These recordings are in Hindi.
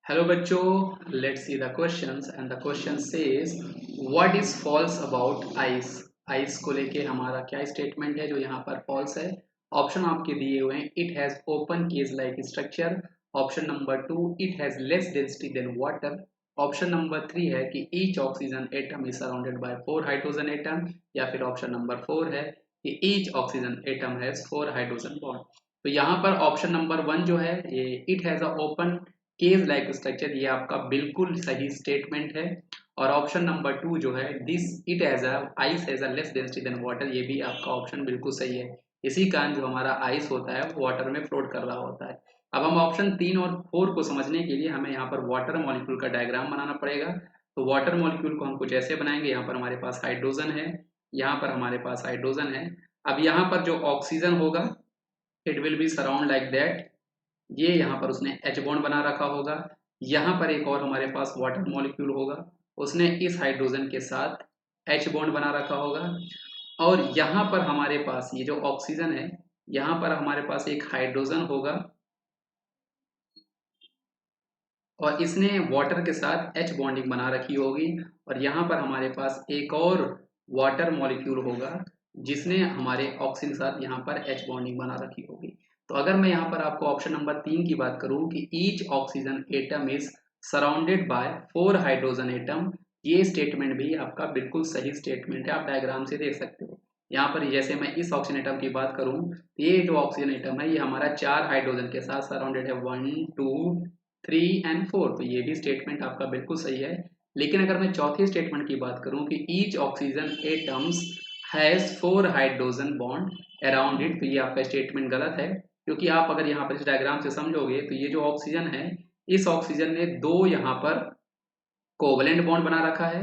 हेलो बच्चों, let's see the questions and the question says what is false about ice. Ice को लेके हमारा क्या स्टेटमेंट है जो यहाँ पर फॉल्स है। ऑप्शन आपके दिए हुए हैं, it has open cage like structure. Option number 2, it has less density than water. Option number 3 है कि each oxygen atom is surrounded by 4 hydrogen atom. या फिर ऑप्शन नंबर 4 है कि each oxygen atom has 4 hydrogen bond. तो यहाँ पर ऑप्शन नंबर 1 जो है ये it has a open cage like structure, ये आपका बिल्कुल सही स्टेटमेंट है। और ऑप्शन नंबर 2 जो है this it as a ice as a less density than water, ये भी आपका ऑप्शन बिल्कुल सही है। इसी कारण जो हमारा आइस होता है वो वाटर में फ्लोट कर रहा होता है। अब हम ऑप्शन 3 और 4 को समझने के लिए हमें यहाँ पर वाटर मॉलिक्यूल का डायग्राम बनाना पड़ेगा। तो वाटर मॉलिक्यूल को हम कुछ ऐसे बनाएंगे, यहाँ पर हमारे पास हाइड्रोजन है, यहाँ पर हमारे पास हाइड्रोजन है। अब यहाँ पर जो ऑक्सीजन होगा it will be surround like that. ये यहाँ पर उसने H बॉन्ड बना रखा होगा। यहाँ पर एक और हमारे पास वाटर मॉलिक्यूल होगा, उसने इस हाइड्रोजन के साथ H बॉन्ड बना रखा होगा। और यहाँ पर हमारे पास ये जो ऑक्सीजन है, यहाँ पर हमारे पास एक हाइड्रोजन होगा और इसने वाटर के साथ H बॉन्डिंग बना रखी होगी। और यहाँ पर हमारे पास एक और वाटर मॉलिक्यूल होगा जिसने हमारे ऑक्सीजन के साथ यहाँ पर H बॉन्डिंग बना रखी होगी। तो अगर मैं यहाँ पर आपको ऑप्शन नंबर 3 की बात करूँ कि each oxygen atom is surrounded by 4 hydrogen atom, ये स्टेटमेंट भी आपका बिल्कुल सही स्टेटमेंट है। आप डायग्राम से देख सकते हो। यहाँ पर जैसे मैं इस ऑक्सीजन एटम की बात करूँ, ये जो ऑक्सीजन एटम है ये हमारा 4 हाइड्रोजन के साथ सराउंडेड है, 1 2 3 एंड 4। तो ये भी स्टेटमेंट आपका बिल्कुल सही है। लेकिन अगर मैं चौथी स्टेटमेंट की बात करूं कि each oxygen atoms has 4 hydrogen bond around it, तो ये आपका स्टेटमेंट गलत है। क्योंकि आप अगर यहाँ पर इस डायग्राम से समझोगे तो ये जो ऑक्सीजन है, इस ऑक्सीजन ने दो यहाँ पर कोवलेंट बॉन्ड बना रखा है,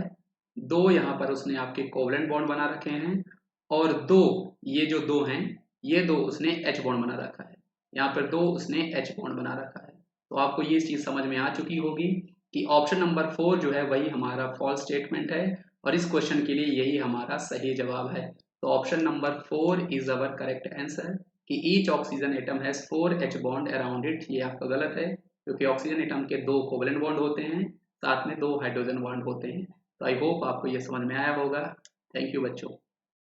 दो यहाँ पर उसने आपके कोवलेंट बॉन्ड बना रखे हैं, और दो ये जो दो हैं, ये दो उसने एच बॉन्ड बना रखा है। यहाँ पर दो उसने एच बॉन्ड बना रखा है। तो आपको ये चीज समझ में आ चुकी होगी कि ऑप्शन नंबर 4 जो है वही हमारा फॉल्स स्टेटमेंट है और इस क्वेश्चन के लिए यही हमारा सही जवाब है। तो option number 4 is our correct answer कि each oxygen atom has 4 H bond around it, ये आपका गलत है। क्योंकि ऑक्सीजन एटम के दो कोवलेंट बॉन्ड होते हैं, साथ में दो हाइड्रोजन बॉन्ड होते हैं। तो आई होप आपको ये समझ में आया होगा। थैंक यू बच्चों।